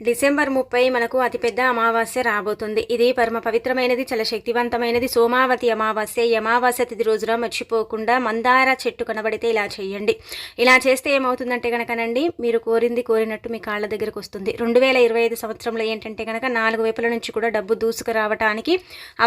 December 30 మనకు అతిపెద్ద అమావాస్య రాబోతుంది. ఇది పరమ పవిత్రమైనది, చాలా శక్తివంతమైనది. సోమావతి అమావాస్య. ఈ అమావాస్య తిథి రోజున మర్చిపోకుండా మందార చెట్టు కనబడితే ఇలా చేయండి. ఇలా చేస్తే ఏమవుతుందంటే కనుకనండి, మీరు కోరింది కోరినట్టు మీ కాళ్ళ దగ్గరకు వస్తుంది. 2025 సంవత్సరంలో ఏంటంటే కనుక 4 వైపుల నుంచి కూడా డబ్బు దూసుకు రావడానికి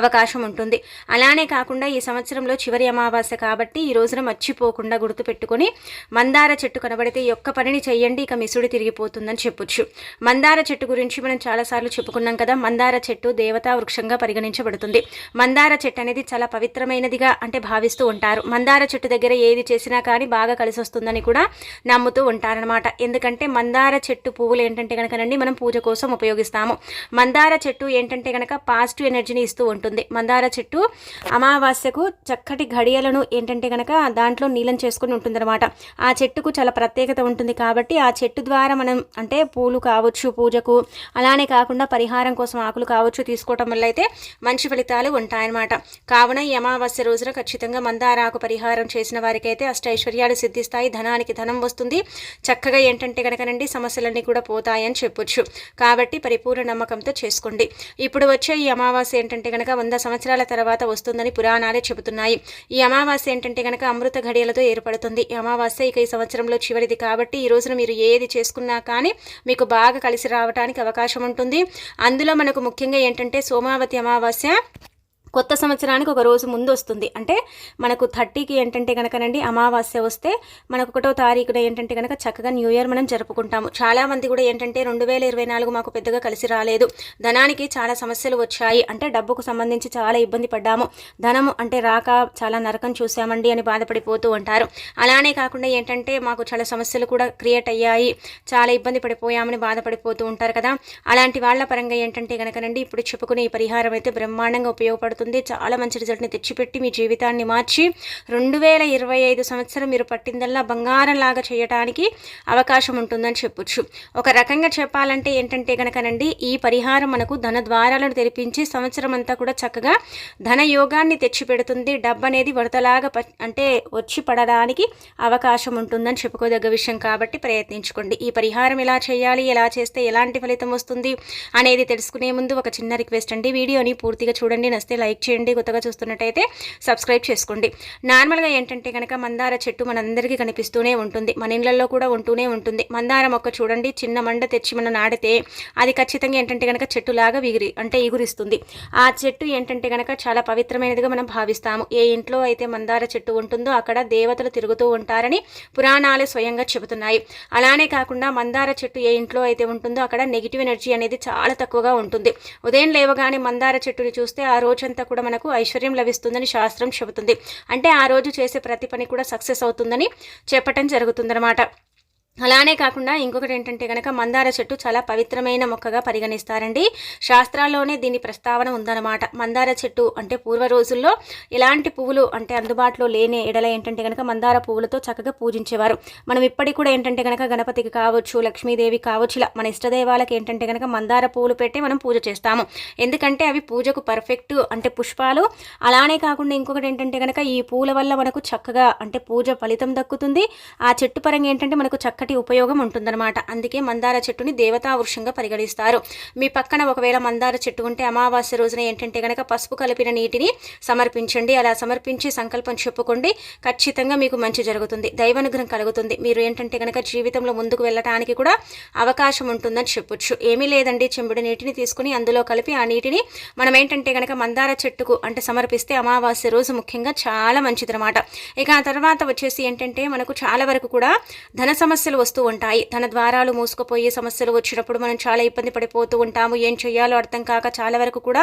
అవకాశం ఉంటుంది. అలానే కాకుండా ఈ సంవత్సరంలో చివరి అమావాస్య కాబట్టి ఈ రోజున మర్చిపోకుండా గుర్తుపెట్టుకొని మందార చెట్టు కనబడితే ఈ ఒక్క పనిని చేయండి, ఇక మిసుడి తిరిగిపోతుందని చెప్పొచ్చు. మందార చెట్టు గురించి మనం చాలాసార్లు చెప్పుకున్నాం కదా. మందార చెట్టు దేవతా వృక్షంగా పరిగణించబడుతుంది. మందార చెట్టు అనేది చాలా పవిత్రమైనదిగా అంటే భావిస్తూ ఉంటారు. మందార చెట్టు దగ్గర ఏది చేసినా కానీ బాగా కలిసి వస్తుందని కూడా నమ్ముతూ ఉంటారనమాట. ఎందుకంటే మందార చెట్టు పువ్వులు ఏంటంటే కనుకనండి మనం పూజ కోసం ఉపయోగిస్తాము. మందార చెట్టు ఏంటంటే కనుక పాజిటివ్ ఎనర్జీని ఇస్తూ ఉంటుంది. మందార చెట్టు అమావాస్యకు చక్కటి ఘడియలను ఏంటంటే కనుక దాంట్లో నీలం చేసుకుని ఉంటుందన్నమాట. ఆ చెట్టుకు చాలా ప్రత్యేకత ఉంటుంది కాబట్టి ఆ చెట్టు ద్వారా మనం అంటే పూలు కావచ్చు పూజకు, అలానే కాకుండా పరిహారం కోసం ఆకులు కావచ్చు తీసుకోవటం వల్ల అయితే మంచి ఫలితాలు ఉంటాయన్నమాట. కావున ఈ అమావాస్య రోజున ఖచ్చితంగా మందారాకు పరిహారం చేసిన వారికి అయితే అష్టైశ్వర్యాలు సిద్ధిస్తాయి, ధనానికి ధనం వస్తుంది, చక్కగా ఏంటంటే కనుకనండి సమస్యలన్నీ కూడా పోతాయని చెప్పొచ్చు. కాబట్టి పరిపూర్ణ నమ్మకంతో చేసుకోండి. ఇప్పుడు వచ్చే ఈ అమావాస్య ఏంటంటే కనుక 100 సంవత్సరాల తర్వాత వస్తుందని పురాణాలే చెబుతున్నాయి. ఈ అమావాస్య ఏంటంటే కనుక అమృత ఘడియలతో ఏర్పడుతుంది. ఈ అమావాస్య ఇక ఈ సంవత్సరంలో చివరిది కాబట్టి ఈ రోజున మీరు ఏది చేసుకున్నా కానీ మీకు బాగా కలిసి రావడానికి అవకాశం ఉంటుంది. అందులో మనకు ముఖ్యంగా ఏంటంటే సోమావతి అమావాస్య కొత్త సంవత్సరానికి ఒక రోజు ముందు వస్తుంది. అంటే మనకు 30కి ఏంటంటే కనుకనండి అమావాస్య వస్తే మనకు 1వ తారీఖున ఏంటంటే కనుక చక్కగా న్యూ ఇయర్ మనం జరుపుకుంటాము. చాలామంది కూడా ఏంటంటే 2024 మాకు పెద్దగా కలిసి రాలేదు, ధనానికి చాలా సమస్యలు వచ్చాయి, అంటే డబ్బుకు సంబంధించి చాలా ఇబ్బంది పడ్డాము, ధనము అంటే రాక చాలా నరకం చూసామండి అని బాధపడిపోతూ ఉంటారు. అలానే కాకుండా ఏంటంటే మాకు చాలా సమస్యలు కూడా క్రియేట్ అయ్యాయి, చాలా ఇబ్బంది పడిపోయామని బాధపడిపోతూ ఉంటారు కదా. అలాంటి వాళ్ళ పరంగా ఏంటంటే కనుకనండి ఇప్పుడు చెప్పుకునే ఈ పరిహారం అయితే బ్రహ్మాండంగా ఉపయోగపడుతుంది. చాలా మంచి రిజల్ట్ని తెచ్చిపెట్టి మీ జీవితాన్ని మార్చి 2025 సంవత్సరం మీరు పట్టిందల్లా బంగారం లాగా చేయడానికి అవకాశం ఉంటుందని చెప్పొచ్చు. ఒక రకంగా చెప్పాలంటే ఏంటంటే కనుకనండి ఈ పరిహారం మనకు ధన ద్వారాలను తెరిపించి సంవత్సరం అంతా కూడా చక్కగా ధన యోగాన్ని తెచ్చిపెడుతుంది. డబ్బు అనేది వరదలాగా అంటే వచ్చి పడడానికి అవకాశం ఉంటుందని చెప్పుకోదగ్గ విషయం కాబట్టి ప్రయత్నించుకోండి. ఈ పరిహారం ఎలా చేయాలి, ఎలా చేస్తే ఎలాంటి ఫలితం వస్తుంది అనేది తెలుసుకునే ముందు ఒక చిన్న రిక్వెస్ట్ అండి, వీడియోని పూర్తిగా చూడండి, నచ్చితే లైక్ చేయండి, కొత్తగా చూస్తున్నట్టయితే సబ్స్క్రైబ్ చేసుకోండి. నార్మల్గా ఏంటంటే కనుక మందార చెట్టు మనందరికీ కనిపిస్తూనే ఉంటుంది, మన ఇళ్లలో కూడా ఉంటూనే ఉంటుంది. మందార మొక్క చూడండి, చిన్న మండ తెచ్చి మనం నాటితే అది ఖచ్చితంగా ఏంటంటే కనుక చెట్టులాగా ఎగురిస్తుంది. ఆ చెట్టు ఏంటంటే కనుక చాలా పవిత్రమైనదిగా మనం భావిస్తాము. ఏ ఇంట్లో అయితే మందార చెట్టు ఉంటుందో అక్కడ దేవతలు తిరుగుతూ ఉంటారని పురాణాలు స్వయంగా చెబుతున్నాయి. అలానే కాకుండా మందార చెట్టు ఏ ఇంట్లో అయితే ఉంటుందో అక్కడ నెగిటివ్ ఎనర్జీ అనేది చాలా తక్కువగా ఉంటుంది. ఉదయం లేవగానే మందార చెట్టుని చూస్తే ఆ రోజంతా కూడా మనకు ఐశ్వర్యం లభిస్తుందని శాస్త్రం చెబుతుంది. అంటే ఆ రోజు చేసే ప్రతి పని కూడా సక్సెస్ అవుతుందని చెప్పటం జరుగుతుందన్నమాట. అలానే కాకుండా ఇంకొకటి ఏంటంటే కనుక మందార చెట్టు చాలా పవిత్రమైన మొక్కగా పరిగణిస్తారండి. శాస్త్రాల్లోనే దీని ప్రస్తావన ఉందన్నమాట. మందార చెట్టు అంటే పూర్వ రోజుల్లో ఎలాంటి పువ్వులు అంటే అందుబాటులో లేని ఎడల ఏంటంటే కనుక మందార పువ్వులతో చక్కగా పూజించేవారు. మనం ఇప్పటికి కూడా ఏంటంటే కనుక గణపతికి కావచ్చు, లక్ష్మీదేవి కావచ్చు, ఇలా మన ఇష్టదైవాలకు ఏంటంటే కనుక మందార పువ్వులు పెట్టి మనం పూజ చేస్తాము. ఎందుకంటే అవి పూజకు పర్ఫెక్ట్ అంటే పుష్పాలు. అలానే కాకుండా ఇంకొకటి ఏంటంటే కనుక ఈ పూల వల్ల మనకు చక్కగా అంటే పూజ ఫలితం దక్కుతుంది. ఆ చెట్టు పరంగా ఏంటంటే మనకు చక్కటి ఉపయోగం ఉంటుందన్నమాట. అందుకే మందార చెట్టుని దేవతా వృక్షంగా పరిగణిస్తారు. మీ పక్కన ఒకవేళ మందార చెట్టు ఉంటే అమావాస్య రోజున ఏంటంటే కనుక పసుపు కలిపిన నీటిని సమర్పించండి. అలా సమర్పించి సంకల్పం చెప్పుకోండి, ఖచ్చితంగా మీకు మంచి జరుగుతుంది, దైవానుగ్రహం కలుగుతుంది. మీరు ఏంటంటే కనుక జీవితంలో ముందుకు వెళ్ళటానికి కూడా అవకాశం ఉంటుందని చెప్పొచ్చు. ఏమీ లేదండి, చెంబుడు నీటిని తీసుకుని అందులో కలిపి ఆ నీటిని మనం ఏంటంటే కనుక మందార చెట్టుకు అంటే సమర్పిస్తే అమావాస్య రోజు ముఖ్యంగా చాలా మంచిదన్నమాట. ఇక ఆ తర్వాత వచ్చేసి ఏంటంటే మనకు చాలా వరకు కూడా ధన సమస్యలు వస్తూ ఉంటాయి. ధన ద్వారాలు మూసుకుపోయే సమస్యలు వచ్చినప్పుడు మనం చాలా ఇబ్బంది పడిపోతూ ఉంటాము. ఏం చేయాలో అర్థం కాక చాలా వరకు కూడా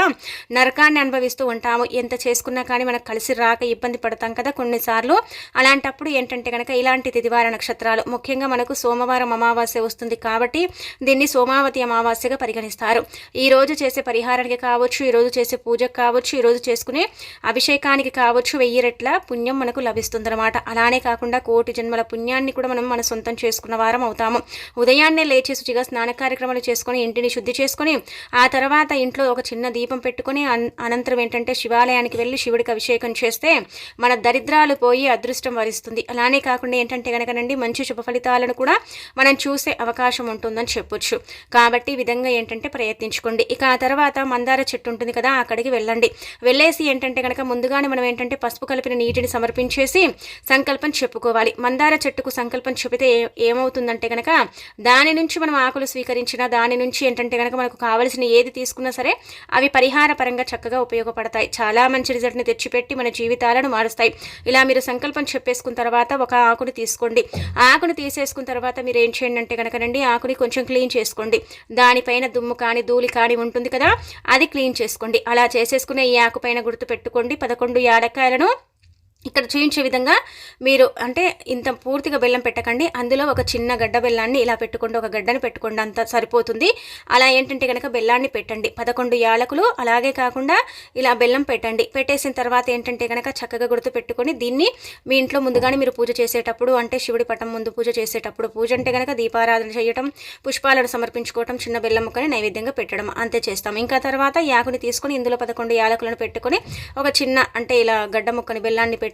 నరకాన్ని అనుభవిస్తూ ఉంటాము. ఎంత చేసుకున్నా కానీ మనకు కలిసి రాక ఇబ్బంది పడతాం కదా కొన్నిసార్లు. అలాంటప్పుడు ఏంటంటే కనుక ఇలాంటి తిదివార నక్షత్రాలు ముఖ్యంగా మనకు సోమవారం అమావాస్య వస్తుంది కాబట్టి దీన్ని సోమావతి అమావాస్యగా పరిగణిస్తారు. ఈ రోజు చేసే పరిహారానికి కావచ్చు, ఈ రోజు చేసే పూజకు కావచ్చు, ఈ రోజు చేసుకునే అభిషేకానికి కావచ్చు 1000 రెట్ల పుణ్యం మనకు లభిస్తుందన్నమాట. అలానే కాకుండా కోటి జన్మల పుణ్యాన్ని కూడా మనం మన సొంతం చేసుకుంటాం. చేసుకున్న వారం అవుతాము. ఉదయాన్నే లేచి శుచిగా స్నాన కార్యక్రమాలు చేసుకొని ఇంటిని శుద్ధి చేసుకొని ఆ తర్వాత ఇంట్లో ఒక చిన్న దీపం పెట్టుకొని అనంతరం ఏంటంటే శివాలయానికి వెళ్ళి శివుడికి అభిషేకం చేస్తే మన దరిద్రాలు పోయి అదృష్టం వరిస్తుంది. అలానే కాకుండా ఏంటంటే కనుకనండి మంచి శుభ ఫలితాలను కూడా మనం చూసే అవకాశం ఉంటుందని చెప్పొచ్చు. కాబట్టి ఈ విధంగా ఏంటంటే ప్రయత్నించుకోండి. ఇక ఆ తర్వాత మందార చెట్టు ఉంటుంది కదా, అక్కడికి వెళ్ళండి. వెళ్ళేసి ఏంటంటే కనుక ముందుగానే మనం ఏంటంటే పసుపు కలిపిన నీటిని సమర్పించేసి సంకల్పం చెప్పుకోవాలి. మందార చెట్టుకు సంకల్పం చెబితే ఏమవుతుందంటే కనుక దాని నుంచి మనం ఆకులు స్వీకరించిన దాని నుంచి ఏంటంటే కనుక మనకు కావలసిన ఏది తీసుకున్నా సరే అవి పరిహార పరంగా చక్కగా ఉపయోగపడతాయి. చాలా మంచి రిజల్ట్ని తెచ్చిపెట్టి మన జీవితాలను మారుస్తాయి. ఇలా మీరు సంకల్పం చెప్పేసుకున్న తర్వాత ఒక ఆకుని తీసుకోండి. ఆకుని తీసేసుకున్న తర్వాత మీరు ఏం చేయండి అంటే కనుకనండి ఆకుని కొంచెం క్లీన్ చేసుకోండి. దానిపైన దుమ్ము కానీ ధూళి కానీ ఉంటుంది కదా, అది క్లీన్ చేసుకోండి. అలా చేసేసుకునే ఈ ఆకు పైన గుర్తు పెట్టుకోండి 11 యాలక్కాయలను ఇక్కడ చూయించే విధంగా మీరు అంటే ఇంత పూర్తిగా బెల్లం పెట్టకండి. అందులో ఒక చిన్న గడ్డ బెల్లాన్ని ఇలా పెట్టుకోండి, ఒక గడ్డని పెట్టుకోండి, అంత సరిపోతుంది. అలా ఏంటంటే కనుక బెల్లాన్ని పెట్టండి. 11 యాలకులు అలాగే కాకుండా ఇలా బెల్లం పెట్టండి. పెట్టేసిన తర్వాత ఏంటంటే కనుక చక్కగా గుర్తు పెట్టుకొని దీన్ని మీ ఇంట్లో ముందుగానే మీరు పూజ చేసేటప్పుడు అంటే శివుడి పటం ముందు పూజ చేసేటప్పుడు పూజ అంటే కనుక దీపారాధన చేయటం, పుష్పాలను సమర్పించుకోవటం, చిన్న బెల్లం ముక్కని నైవేద్యంగా పెట్టడం అంతే చేస్తాం. ఇంకా తర్వాత యాకుని తీసుకొని ఇందులో 11 యాలకులను పెట్టుకొని ఒక చిన్న అంటే ఇలా గడ్డ ముక్కని బెల్లాన్ని పెట్టేసి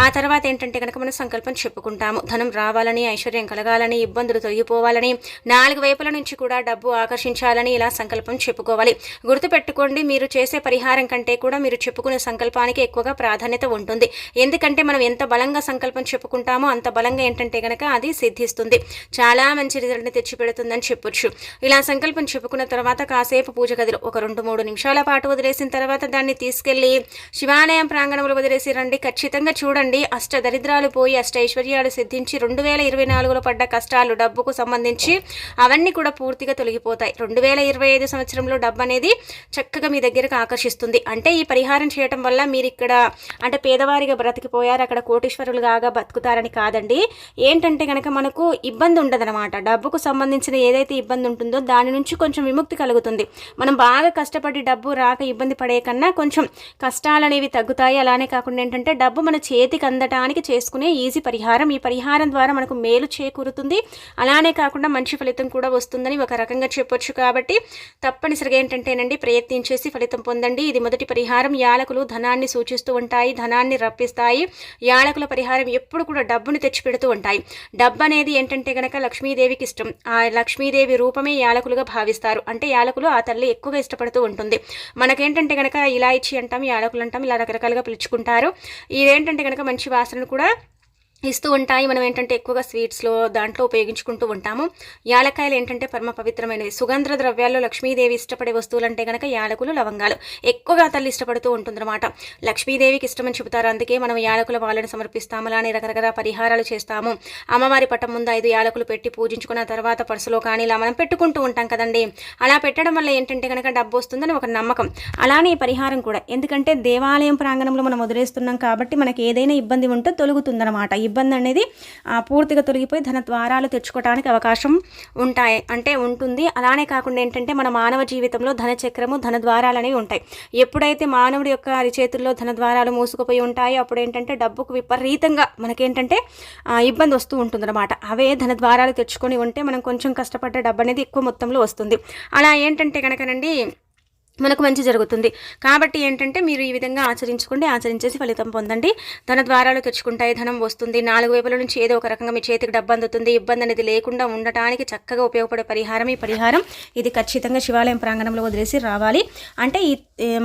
ఆ తర్వాత ఏంటంటే కనుక మనం సంకల్పం చెప్పుకుంటాము. ధనం రావాలని, ఐశ్వర్యం కలగాలని, ఇబ్బందులు తొలగిపోవాలని, 4 వైపుల నుంచి కూడా డబ్బు ఆకర్షించాలని ఇలా సంకల్పం చెప్పుకోవాలి. గుర్తుపెట్టుకోండి, మీరు చేసే పరిహారం కంటే కూడా మీరు చెప్పుకునే సంకల్పానికి ఎక్కువగా ప్రాధాన్యత ఉంటుంది. ఎందుకంటే మనం ఎంత బలంగా సంకల్పం చెప్పుకుంటామో అంత బలంగా ఏంటంటే కనుక అది సిద్ధిస్తుంది. చాలా మంచి రిజల్ట్ని తెచ్చిపెడుతుందని చెప్పొచ్చు. ఇలా సంకల్పం చెప్పుకున్న తర్వాత కాసేపు పూజ గదిలో ఒక 2-3 నిమిషాల పాటు వదిలేసిన తర్వాత దాన్ని తీసుకెళ్లి శివాలయం ప్రాంగణంలో వదిలేసి రండి. ఖచ్చితంగా చూడండి, అష్ట దరిద్రాలు పోయి అష్ట ఐశ్వర్యాలు సిద్ధించి 2024లో పడ్డ కష్టాలు డబ్బుకు సంబంధించి అవన్నీ కూడా పూర్తిగా తొలగిపోతాయి. 2025 సంవత్సరంలో డబ్బు అనేది చక్కగా మీ దగ్గరకు ఆకర్షిస్తుంది. అంటే ఈ పరిహారం చేయటం వల్ల మీరు ఇక్కడ అంటే పేదవారిగా బ్రతికిపోయారు, అక్కడ కోటీశ్వరులుగా బతుకుతారని కాదండి. ఏంటంటే కనుక మనకు ఇబ్బంది ఉండదన్నమాట. డబ్బుకు సంబంధించిన ఏదైతే ఇబ్బంది ఉంటుందో దాని నుంచి కొంచెం విముక్తి కలుగుతుంది. మనం బాగా కష్టపడి డబ్బు రాక ఇబ్బంది పడే కన్నా కొంచెం కష్టాలు అనేవి తగ్గుతాయి. అలానే కాకుండా ఏంటంటే డబ్బు మన చేతికి అందటానికి చేసుకునే ఈజీ పరిహారం. ఈ పరిహారం ద్వారా మనకు మేలు చేకూరుతుంది. అలానే కాకుండా మంచి ఫలితం కూడా వస్తుందని ఒక రకంగా చెప్పొచ్చు. కాబట్టి తప్పనిసరిగా ఏంటంటేనండి ప్రయత్నించేసి ఫలితం పొందండి. ఇది మొదటి పరిహారం. యాలకులు ధనాన్ని సూచిస్తూ ఉంటాయి, ధనాన్ని రప్పిస్తాయి. యాలకుల పరిహారం ఎప్పుడు కూడా డబ్బుని తెచ్చిపెడుతూ ఉంటాయి. డబ్బు అనేది ఏంటంటే కనుక లక్ష్మీదేవికి ఇష్టం. ఆ లక్ష్మీదేవి రూపమే యాలకులుగా భావిస్తారు. అంటే యాలకులు ఆ తల్లి ఎక్కువగా ఇష్టపడుతూ ఉంటుంది. మనకేంటంటే కనుక ఇలాయచీ అంటాం, యాలకులు అంటాం, ఇలా రకరకాలుగా పిలుచుకుంటారు. ఇదేంటంటే కనుక మంచి వాసనను కూడా ఇస్తూ ఉంటాయి. మనం ఏంటంటే ఎక్కువగా స్వీట్స్లో దాంట్లో ఉపయోగించుకుంటూ ఉంటాము. యాలక్కాయలు ఏంటంటే పరమ పవిత్రమైనవి. సుగంధ ద్రవ్యాల్లో లక్ష్మీదేవి ఇష్టపడే వస్తువులు అంటే కనుక యాలకులు, లవంగాలు ఎక్కువగా తల్లి ఇష్టపడుతూ ఉంటుందన్నమాట. లక్ష్మీదేవికి ఇష్టమని చెబుతారు. అందుకే మనం యాలకుల వాళ్ళని సమర్పిస్తాము. అలానే రకరకాల పరిహారాలు చేస్తాము. అమ్మవారి పటం ముందు 5 యాలకులు పెట్టి పూజించుకున్న తర్వాత పర్సులో కానీ ఇలా మనం పెట్టుకుంటూ ఉంటాం కదండి. అలా పెట్టడం వల్ల ఏంటంటే కనుక డబ్బు వస్తుందని ఒక నమ్మకం. అలానే పరిహారం కూడా ఎందుకంటే దేవాలయం ప్రాంగణంలో మనం వదిలేస్తున్నాం కాబట్టి మనకి ఏదైనా ఇబ్బంది ఉంటే తొలుగుతుందన్నమాట. ఇబ్బంది అనేది పూర్తిగా తొలగిపోయి ధన ద్వారాలు తెచ్చుకోవడానికి అవకాశం ఉంటుంది. అలానే కాకుండా ఏంటంటే మన మానవ జీవితంలో ధన చక్రము, ధన ద్వారాలు అనేవి ఉంటాయి. ఎప్పుడైతే మానవుడి యొక్క అరిచేతుల్లో ధన ద్వారాలు మూసుకుపోయి ఉంటాయో అప్పుడు ఏంటంటే డబ్బుకు విపరీతంగా మనకేంటంటే ఇబ్బంది వస్తూ ఉంటుందన్నమాట. అవే ధన ద్వారాలు తెచ్చుకొని ఉంటే మనం కొంచెం కష్టపడ్డ డబ్బు అనేది ఎక్కువ మొత్తంలో వస్తుంది. అలా ఏంటంటే కనుకనండి మనకు మంచి జరుగుతుంది. కాబట్టి ఏంటంటే మీరు ఈ విధంగా ఆచరించేసి ఫలితం పొందండి. ధన ద్వారాలు తెచ్చుకుంటాయి, ధనం వస్తుంది. 4 వైపుల నుంచి ఏదో ఒక రకంగా మీ చేతికి డబ్బు అందుతుంది. ఇబ్బంది అనేది లేకుండా ఉండటానికి చక్కగా ఉపయోగపడే పరిహారం ఈ పరిహారం. ఇది ఖచ్చితంగా శివాలయం ప్రాంగణంలో వదిలేసి రావాలి. అంటే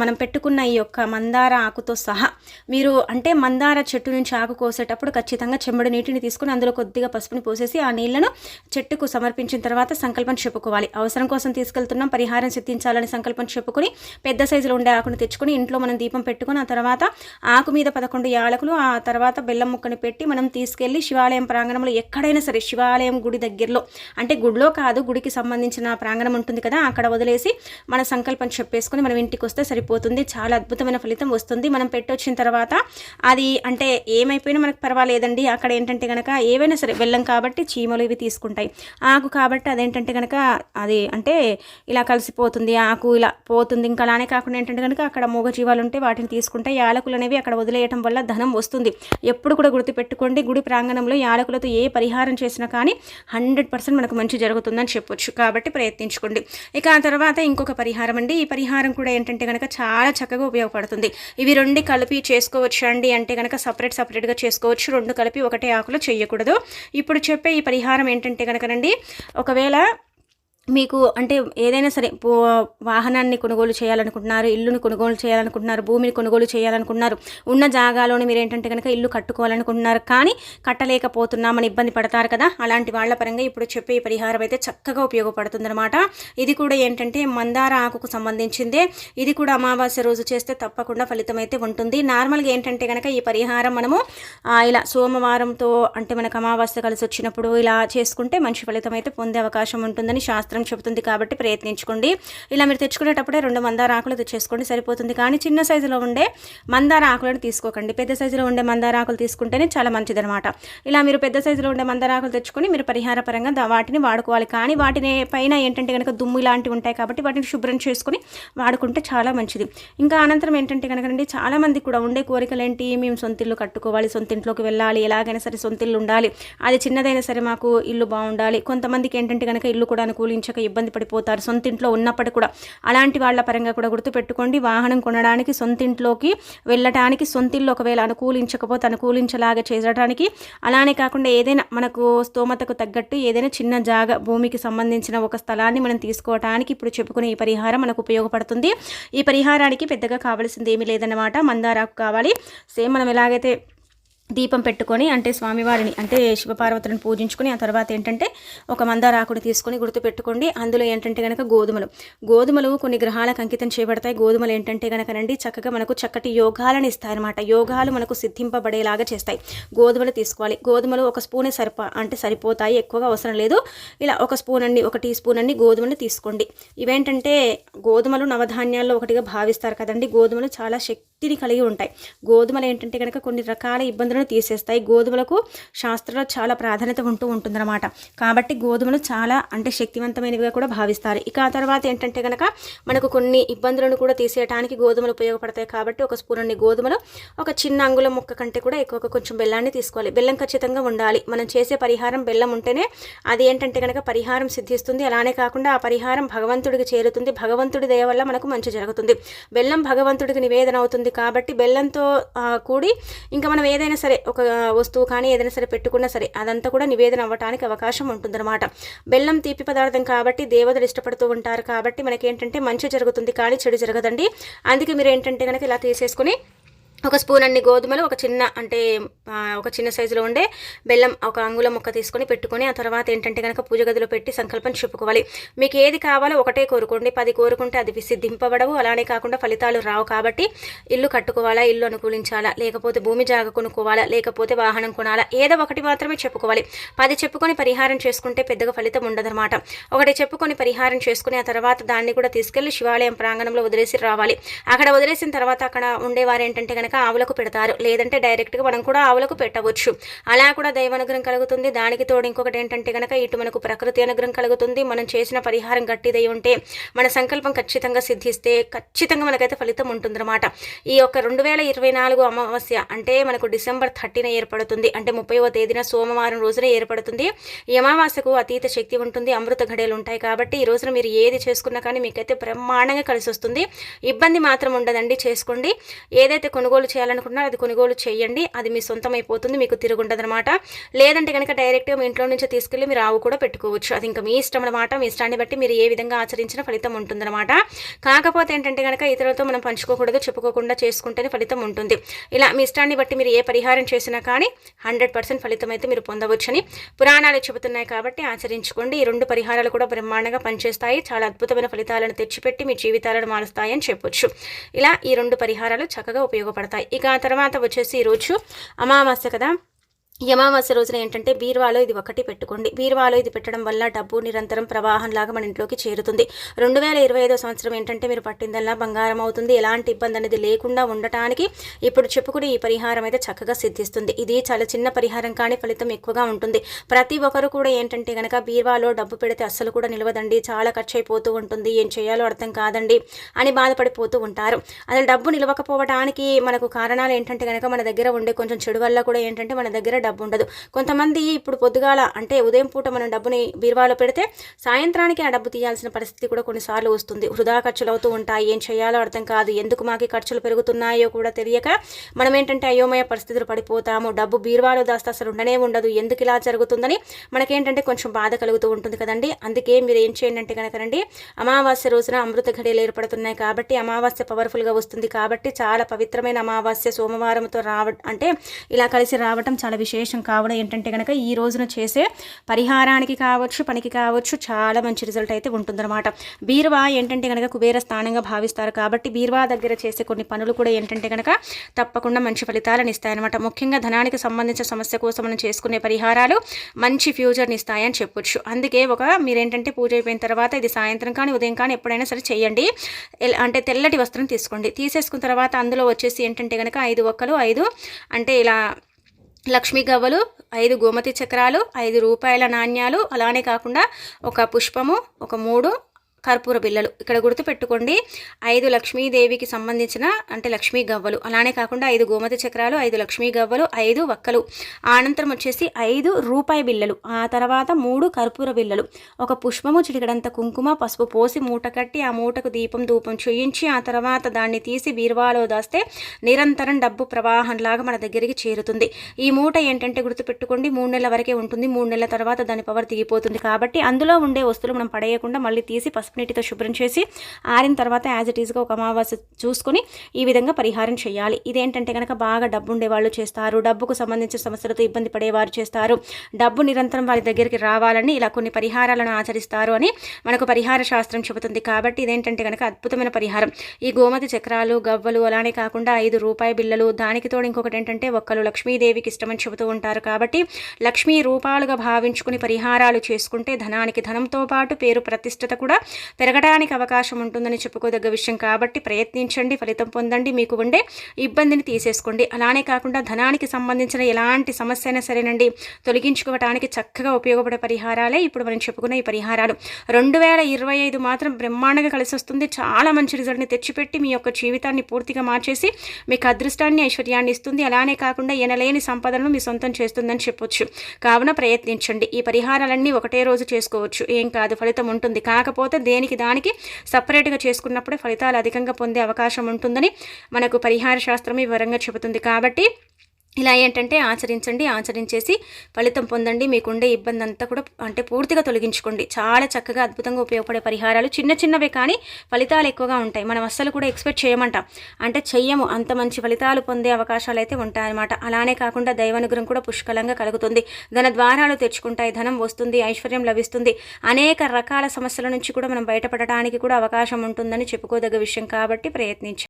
మనం పెట్టుకున్న ఈ యొక్క మందార ఆకుతో సహా మీరు అంటే మందార చెట్టు నుంచి ఆకు కోసేటప్పుడు ఖచ్చితంగా చెంబడు నీటిని తీసుకుని అందులో కొద్దిగా పసుపుని పోసేసి ఆ నీళ్లను చెట్టుకు సమర్పించిన తర్వాత సంకల్పం చెప్పుకోవాలి. అవసరం కోసం తీసుకెళ్తున్నాం, పరిహారం సిద్ధించాలని సంకల్పం చెప్పుకొని పెద్ద సైజులో ఉండే ఆకును తెచ్చుకొని ఇంట్లో మనం దీపం పెట్టుకొని ఆ తర్వాత ఆకు మీద 11 యాలకులు, ఆ తర్వాత బెల్లం ముక్కని పెట్టి మనం తీసుకెళ్లి శివాలయం ప్రాంగణంలో ఎక్కడైనా సరే శివాలయం గుడి దగ్గరలో అంటే గుడిలో కాదు గుడికి సంబంధించిన ప్రాంగణం ఉంటుంది కదా అక్కడ వదిలేసి మన సంకల్పం చెప్పేసుకొని మనం ఇంటికి వస్తే సరిపోతుంది. చాలా అద్భుతమైన ఫలితం వస్తుంది. మనం పెట్టొచ్చిన తర్వాత అది అంటే ఏమైపోయినా మనకు పర్వాలేదండి. అక్కడ ఏంటంటే కనుక ఏవైనా సరే బెల్లం కాబట్టి చీమలు ఇవి తీసుకుంటాయి, ఆకు కాబట్టి అదేంటంటే కనుక అది అంటే ఇలా కలిసిపోతుంది, ఆకు ఇలా పోతుంది. అవుతుంది. ఇంకా అలానే కాకుండా ఏంటంటే కనుక అక్కడ మూగజీవాలు ఉంటే వాటిని తీసుకుంటే యాలకులు అనేవి అక్కడ వదిలేయటం వల్ల ధనం వస్తుంది. ఎప్పుడు కూడా గుర్తుపెట్టుకోండి, గుడి ప్రాంగణంలో యాలకులతో ఏ పరిహారం చేసినా కానీ 100% మనకు మంచి జరుగుతుందని చెప్పొచ్చు. కాబట్టి ప్రయత్నించుకోండి. ఇక ఆ తర్వాత ఇంకొక పరిహారం అండి. ఈ పరిహారం కూడా ఏంటంటే కనుక చాలా చక్కగా ఉపయోగపడుతుంది. ఇవి 2 కలిపి చేసుకోవచ్చు అండి అంటే కనుక సపరేట్గా చేసుకోవచ్చు. 2 కలిపి ఒకటే ఆకులో చేయకూడదు. ఇప్పుడు చెప్పే ఈ పరిహారం ఏంటంటే కనుకనండి, ఒకవేళ మీకు అంటే ఏదైనా సరే వాహనాన్ని కొనుగోలు చేయాలనుకుంటున్నారు, ఇల్లుని కొనుగోలు చేయాలనుకుంటున్నారు, భూమిని కొనుగోలు చేయాలనుకుంటున్నారు, ఉన్న జాగాలోని మీరు ఏంటంటే కనుక ఇల్లు కట్టుకోవాలనుకుంటున్నారు, కానీ కట్టలేకపోతున్నామని ఇబ్బంది పడతారు కదా, అలాంటి వాళ్ళ పరంగా ఇప్పుడు చెప్పే ఈ పరిహారం అయితే చక్కగా ఉపయోగపడుతుందన్నమాట. ఇది కూడా ఏంటంటే మందార ఆకుకు సంబంధించిందే. ఇది కూడా అమావాస్య రోజు చేస్తే తప్పకుండా ఫలితం అయితే ఉంటుంది. నార్మల్గా ఏంటంటే కనుక ఈ పరిహారం మనము ఇలా సోమవారంతో అంటే మనకు అమావాస్య కలిసి వచ్చినప్పుడు ఇలా చేసుకుంటే మంచి ఫలితం అయితే పొందే అవకాశం ఉంటుందని శాస్త్రం చెబుతుంది. కాబట్టి ప్రయత్నించుకోండి. ఇలా మీరు తెచ్చుకునేటప్పుడే 2 మందార ఆకులు తెచ్చేసుకోండి, సరిపోతుంది. కానీ చిన్న సైజులో ఉండే మందార ఆకులను తీసుకోకండి. పెద్ద సైజులో ఉండే మందార ఆకులు తీసుకుంటేనే చాలా మంచిదనమాట. ఇలా మీరు పెద్ద సైజులో ఉండే మందార ఆకులు తెచ్చుకొని మీరు పరిహార పరంగా వాటిని వాడుకోవాలి. కానీ వాటిని పైన ఏంటంటే కనుక దుమ్ము ఇలాంటివి ఉంటాయి కాబట్టి వాటిని శుభ్రం చేసుకొని వాడుకుంటే చాలా మంచిది. ఇంకా అనంతరం ఏంటంటే కనుక చాలా మంది కూడా ఉండే కోరికలు ఏంటి, మేము సొంతిల్లు కట్టుకోవాలి, సొంతింట్లోకి వెళ్ళాలి, ఎలాగైనా సరే సొంతిల్లు ఉండాలి, అది చిన్నదైనా సరే మాకు ఇల్లు బాగుండాలి. కొంతమందికి ఏంటంటే కనుక ఇల్లు కూడా అనుకూలించక ఇబ్బంది పడిపోతారు సొంతింట్లో ఉన్నప్పటికీ కూడా. అలాంటి వాళ్ళ పరంగా కూడా గుర్తుపెట్టుకోండి, వాహనం కొనడానికి, సొంతింట్లోకి వెళ్ళటానికి, సొంతిల్లు ఒకవేళ అనుకూలించకపోతే అనుకూలించలాగా చేయడానికి, అలానే కాకుండా ఏదైనా మనకు స్తోమతకు తగ్గట్టు ఏదైనా చిన్న జాగా భూమికి సంబంధించిన ఒక స్థలాన్ని మనం తీసుకోవడానికి ఇప్పుడు చెప్పుకునే ఈ పరిహారం మనకు ఉపయోగపడుతుంది. ఈ పరిహారానికి పెద్దగా కావాల్సింది ఏమీ లేదన్నమాట. మందారాకు కావాలి. సేమ్ మనం ఎలాగైతే దీపం పెట్టుకొని అంటే స్వామివారిని అంటే శివపార్వతులను పూజించుకొని ఆ తర్వాత ఏంటంటే ఒక మందార ఆకుని తీసుకొని గుర్తుపెట్టుకోండి. అందులో ఏంటంటే కనుక గోధుమలు కొన్ని గ్రహాలకు అంకితం చేయబడతాయి. గోధుమలు ఏంటంటే కనుకనండి చక్కగా మనకు చక్కటి యోగాలను ఇస్తాయన్నమాట. యోగాలు మనకు సిద్ధింపబడేలాగా చేస్తాయి. గోధుమలు తీసుకోవాలి. గోధుమలు 1 స్పూనే సరిపోతాయి, ఎక్కువగా అవసరం లేదు. ఇలా 1 స్పూన్ అండి, 1 టీ స్పూన్ అండి గోధుమలు తీసుకోండి. ఇవేంటంటే గోధుమలు నవధాన్యాల్లో ఒకటిగా భావిస్తారు కదండి. గోధుమలు చాలా శక్తిని కలిగి ఉంటాయి. గోధుమలు ఏంటంటే కనుక కొన్ని రకాల ఇబ్బందులు తీసేస్తాయి. గోధుమలకు శాస్త్రంలో చాలా ప్రాధాన్యత ఉంటుందన్నమాట. కాబట్టి గోధుమలు చాలా అంటే శక్తివంతమైనవిగా కూడా భావిస్తారు. ఇక ఆ తర్వాత ఏంటంటే కనుక మనకు కొన్ని ఇబ్బందులను కూడా తీసేయడానికి గోధుమలు ఉపయోగపడతాయి. కాబట్టి 1 స్పూన్ అన్ని గోధుమలు, ఒక చిన్న అంగుళం ముక్క కంటే కూడా ఎక్కువగా కొంచెం బెల్లాన్ని తీసుకోవాలి. బెల్లం ఖచ్చితంగా ఉండాలి. మనం చేసే పరిహారం బెల్లం ఉంటేనే అది ఏంటంటే కనుక పరిహారం సిద్ధిస్తుంది. అలానే కాకుండా ఆ పరిహారం భగవంతుడికి చేరుతుంది. భగవంతుడి దయ వల్ల మనకు మంచి జరుగుతుంది. బెల్లం భగవంతుడికి నివేదన అవుతుంది. కాబట్టి బెల్లంతో కూడి ఇంకా మనం ఏదైనా సరే ఒక వస్తువు కానీ ఏదైనా సరే పెట్టుకున్నా సరే అదంతా కూడా నివేదన అవ్వడానికి అవకాశం ఉంటుందన్నమాట. బెల్లం తీపి పదార్థం కాబట్టి దేవతలు ఇష్టపడుతూ ఉంటారు. కాబట్టి మనకేంటంటే మంచి జరుగుతుంది కానీ చెడు జరగదండి. అందుకే మీరు ఏంటంటే కనుక ఇలా తీసేసుకుని 1 స్పూన్ అన్ని గోధుమలు, ఒక చిన్న సైజులో ఉండే బెల్లం, 1 అంగుళం ముక్క తీసుకొని పెట్టుకొని ఆ తర్వాత ఏంటంటే కనుక పూజ గదిలో పెట్టి సంకల్పం చెప్పుకోవాలి. మీకు ఏది కావాలో ఒకటే కోరుకోండి. 10 కోరుకుంటే అది సిద్ధింపబడవు. అలానే కాకుండా ఫలితాలు రావు. కాబట్టి ఇల్లు కట్టుకోవాలా, ఇల్లు అనుకూలించాలా, లేకపోతే భూమి జాగ కొనుక్కోవాలా, లేకపోతే వాహనం కొనాలా, ఏదో ఒకటి మాత్రమే చెప్పుకోవాలి. 10 చెప్పుకొని పరిహారం చేసుకుంటే పెద్దగా ఫలితం ఉండదన్నమాట. ఒకటి చెప్పుకొని పరిహారం చేసుకుని ఆ తర్వాత దాన్ని కూడా తీసుకెళ్లి శివాలయం ప్రాంగణంలో వదిలేసి రావాలి. అక్కడ వదిలేసిన తర్వాత అక్కడ ఉండేవారు ఏంటంటే కనుక ఆవులకు పెడతారు. లేదంటే డైరెక్ట్గా మనం కూడా ఆవులకు పెట్టవచ్చు. అలా కూడా దైవ అనుగ్రహం కలుగుతుంది. దానికి తోడు ఇంకొకటి ఏంటంటే కనుక ఇటు మనకు ప్రకృతి అనుగ్రహం కలుగుతుంది. మనం చేసిన పరిహారం గట్టిదై ఉంటే, మన సంకల్పం ఖచ్చితంగా సిద్ధిస్తే ఖచ్చితంగా మనకైతే ఫలితం ఉంటుందన్నమాట. ఈ యొక్క 2024 అమావాస్య అంటే మనకు డిసెంబర్ 30న ఏర్పడుతుంది. అంటే 30వ తేదీన సోమవారం రోజున ఏర్పడుతుంది. ఈ అమావాస్యకు అతీత శక్తి ఉంటుంది. అమృత ఘడియలు ఉంటాయి. కాబట్టి ఈ రోజున మీరు ఏది చేసుకున్నా కానీ మీకైతే బ్రహ్మాండంగా కలిసి వస్తుంది. ఇబ్బంది మాత్రం ఉండదండి. చేసుకోండి. ఏదైతే కొనుగోలు చేయాలనుకుంటున్నారో అది కొనుగోలు చేయండి. అది మీ సొంతం అయిపోతుంది. మీకు తిరుగుండదనమాట. లేదంటే కనుక డైరెక్ట్గా మీ ఇంట్లో నుంచి తీసుకెళ్ళి మీరు ఆవు కూడా పెట్టుకోవచ్చు. అది ఇంకా మీ ఇష్టం అనమాట. మీ ఇష్టాన్ని బట్టి మీరు ఏ విధంగా ఆచరించిన ఫలితం ఉంటుందన్నమాట. కాకపోతే ఏంటంటే కనుక ఇతరులతో మనం పంచుకోకూడదు, చెప్పుకోకుండా చేసుకుంటేనే ఫలితం ఉంటుంది. ఇలా మీ ఇష్టాన్ని బట్టి మీరు ఏ పరిహారం చేసినా కానీ 100% ఫలితం అయితే మీరు పొందవచ్చని పురాణాలు చెబుతున్నాయి. కాబట్టి ఆచరించుకోండి. ఈ 2 పరిహారాలు కూడా బ్రహ్మాండంగా పనిచేస్తాయి. చాలా అద్భుతమైన ఫలితాలను తెచ్చిపెట్టి మీ జీవితాలను మారుస్తాయని చెప్పొచ్చు. ఇలా ఈ 2 పరిహారాలు చక్కగా ఉపయోగపడతాయి. ఇక ఆ తర్వాత వచ్చేసి ఈరోజు అమావాస్య కదా. ఈ అమావాస్య రోజున ఏంటంటే బీరువాలో ఇది ఒకటి పెట్టుకోండి. బీరువాలో ఇది పెట్టడం వల్ల డబ్బు నిరంతరం ప్రవాహంలాగా మన ఇంట్లోకి చేరుతుంది. 2025 సంవత్సరం ఏంటంటే మీరు పట్టిందల్లా బంగారం అవుతుంది. ఎలాంటి ఇబ్బంది అనేది లేకుండా ఉండటానికి ఇప్పుడు చెప్పుకునే ఈ పరిహారం అయితే చక్కగా సిద్ధిస్తుంది. ఇది చాలా చిన్న పరిహారం కానీ ఫలితం ఎక్కువగా ఉంటుంది. ప్రతి ఒక్కరు కూడా ఏంటంటే కనుక బీరువాలో డబ్బు పెడితే అస్సలు కూడా నిలవదండి, చాలా ఖర్చు అయిపోతూ ఉంటుంది, ఏం చేయాలో అర్థం కాదండి అని బాధపడిపోతూ ఉంటారు. అసలు డబ్బు నిలవకపోవడానికి మనకు కారణాలు ఏంటంటే కనుక మన దగ్గర ఉండే కొంచెం చెడు వల్ల కూడా ఏంటంటే మన దగ్గర డబ్బు ఉండదు. కొంతమంది ఇప్పుడు పొద్దుగాల అంటే ఉదయం పూట మనం డబ్బుని బీరువాలో పెడితే సాయంత్రానికి ఆ డబ్బు తీయాల్సిన పరిస్థితి కూడా కొన్నిసార్లు వస్తుంది. వృధా ఖర్చులు అవుతూ ఉంటాయి, ఏం చేయాలో అర్థం కాదు, ఎందుకు మాకు ఖర్చులు పెరుగుతున్నాయో కూడా తెలియక మనం ఏంటంటే అయోమయ పరిస్థితులు పడిపోతాము. డబ్బు బీరువాలో దాస్తే అసలు ఉండనే ఉండదు, ఎందుకు ఇలా జరుగుతుందని మనకేంటంటే కొంచెం బాధ కలుగుతూ ఉంటుంది కదండి. అందుకే మీరు ఏం చేయండి అంటే కనుకనండి, అమావాస్య రోజున అమృత ఘడియలు ఏర్పడుతున్నాయి కాబట్టి అమావాస్య పవర్ఫుల్గా వస్తుంది కాబట్టి చాలా పవిత్రమైన అమావాస్య సోమవారంతో అంటే ఇలా కలిసి రావటం చాలా విశేషం కావడం ఏంటంటే కనుక ఈ రోజున చేసే పరిహారానికి కావచ్చు, పనికి కావచ్చు, చాలా మంచి రిజల్ట్ అయితే ఉంటుందన్నమాట. బీరువా ఏంటంటే కనుక కుబేర స్థానంగా భావిస్తారు కాబట్టి బీరువా దగ్గర చేసే కొన్ని పనులు కూడా ఏంటంటే కనుక తప్పకుండా మంచి ఫలితాలను ఇస్తాయన్నమాట. ముఖ్యంగా ధనానికి సంబంధించిన సమస్య కోసం మనం చేసుకునే పరిహారాలు మంచి ఫ్యూచర్ని ఇస్తాయని చెప్పొచ్చు. అందుకే మీరేంటంటే పూజ అయిపోయిన తర్వాత ఇది సాయంత్రం కానీ ఉదయం కానీ ఎప్పుడైనా సరే చేయండి. అంటే తెల్లటి వస్త్రం తీసుకోండి. తీసేసుకున్న తర్వాత అందులో వచ్చేసి ఏంటంటే కనుక 5 ఒక్కలు, 5 అంటే ఇలా లక్ష్మీ గవ్వలు, 5 గోమతి చక్రాలు, 5 రూపాయల నాణ్యాలు, అలానే కాకుండా ఒక పుష్పము, ఒక 3 కర్పూర బిళ్ళలు ఇక్కడ గుర్తుపెట్టుకోండి. 5 లక్ష్మీదేవికి సంబంధించిన అంటే లక్ష్మీ గవ్వలు, అలానే కాకుండా 5 గోమతి చక్రాలు, 5 లక్ష్మీ గవ్వలు, 5 వక్కలు, అనంతరం వచ్చేసి 5 రూపాయి బిళ్ళలు, ఆ తర్వాత 3 కర్పూర బిళ్ళలు, ఒక పుష్పము, చిటికడంత కుంకుమ, పసుపు పోసి మూట కట్టి ఆ మూటకు దీపం ధూపం చూయించి ఆ తర్వాత దాన్ని తీసి బీరువాలో దాస్తే నిరంతరం డబ్బు ప్రవాహంలాగా మన దగ్గరికి చేరుతుంది. ఈ మూట ఏంటంటే గుర్తుపెట్టుకోండి 3 నెలల వరకే ఉంటుంది. 3 నెలల తర్వాత దాని పవర్ దిగిపోతుంది కాబట్టి అందులో ఉండే వస్తువులు మనం పడేయకుండా మళ్ళీ తీసి పసుపు నీటితో శుభ్రం చేసి ఆరిన తర్వాత యాజ్ ఇట్ ఈస్గా ఒక అమావాస్య చూసుకొని ఈ విధంగా పరిహారం చేయాలి. ఇదేంటంటే కనుక బాగా డబ్బు ఉండే వాళ్ళు చేస్తారు, డబ్బుకు సంబంధించిన సమస్యలతో ఇబ్బంది పడేవారు చేస్తారు, డబ్బు నిరంతరం వారి దగ్గరికి రావాలని ఇలా కొన్ని పరిహారాలను ఆచరిస్తారు అని మనకు పరిహార శాస్త్రం చెబుతుంది. కాబట్టి ఇదేంటంటే కనుక అద్భుతమైన పరిహారం. ఈ గోమతి చక్రాలు, గవ్వలు, అలానే కాకుండా 5 రూపాయి బిళ్ళలు, దానికి తోడు ఇంకొకటి ఏంటంటే ఒక్కలు లక్ష్మీదేవికి ఇష్టమని చెబుతూ ఉంటారు కాబట్టి లక్ష్మీ రూపాలుగా భావించుకుని పరిహారాలు చేసుకుంటే ధనానికి ధనంతో పాటు పేరు ప్రతిష్టత కూడా పెరగడానికి అవకాశం ఉంటుందని చెప్పుకోదగ్గ విషయం కాబట్టి ప్రయత్నించండి, ఫలితం పొందండి, మీకు ఉండే ఇబ్బందిని తీసేసుకోండి. అలానే కాకుండా ధనానికి సంబంధించిన ఎలాంటి సమస్య అయినా సరేనండి తొలగించుకోవడానికి చక్కగా ఉపయోగపడే పరిహారాలే ఇప్పుడు మనం చెప్పుకున్న ఈ పరిహారాలు. 2025 మాత్రం బ్రహ్మాండంగా కలిసి వస్తుంది. చాలా మంచి రిజల్ట్ని తెచ్చిపెట్టి మీ యొక్క జీవితాన్ని పూర్తిగా మార్చేసి మీకు అదృష్టాన్ని, ఐశ్వర్యాన్ని ఇస్తుంది. అలానే కాకుండా ఎనలేని సంపదను మీ సొంతం చేస్తుందని చెప్పొచ్చు. కావున ప్రయత్నించండి. ఈ పరిహారాలన్నీ ఒకటే రోజు చేసుకోవచ్చు, ఏం కాదు, ఫలితం ఉంటుంది. కాకపోతే దేనికి దానికి సపరేట్గా చేసుకున్నప్పుడే ఫలితాలు అధికంగా పొందే అవకాశం ఉంటుందని మనకు పరిహార శాస్త్రం వివరంగా చెబుతుంది. కాబట్టి ఇలా ఏంటంటే ఆచరించేసి ఫలితం పొందండి. మీకుండే ఇబ్బంది అంతా కూడా అంటే పూర్తిగా తొలగించుకోండి. చాలా చక్కగా అద్భుతంగా ఉపయోగపడే పరిహారాలు చిన్నవే కానీ ఫలితాలు ఎక్కువగా ఉంటాయి. మనం అస్సలు కూడా ఎక్స్పెక్ట్ చెయ్యము అంత మంచి ఫలితాలు పొందే అవకాశాలు అయితే ఉంటాయన్నమాట. అలానే కాకుండా దైవానుగ్రహం కూడా పుష్కలంగా కలుగుతుంది. ధన ద్వారాలు తెచ్చుకుంటాయి, ధనం వస్తుంది, ఐశ్వర్యం లభిస్తుంది. అనేక రకాల సమస్యల నుంచి కూడా మనం బయటపడడానికి కూడా అవకాశం ఉంటుందని చెప్పుకోదగ్గ విషయం కాబట్టి ప్రయత్నించండి.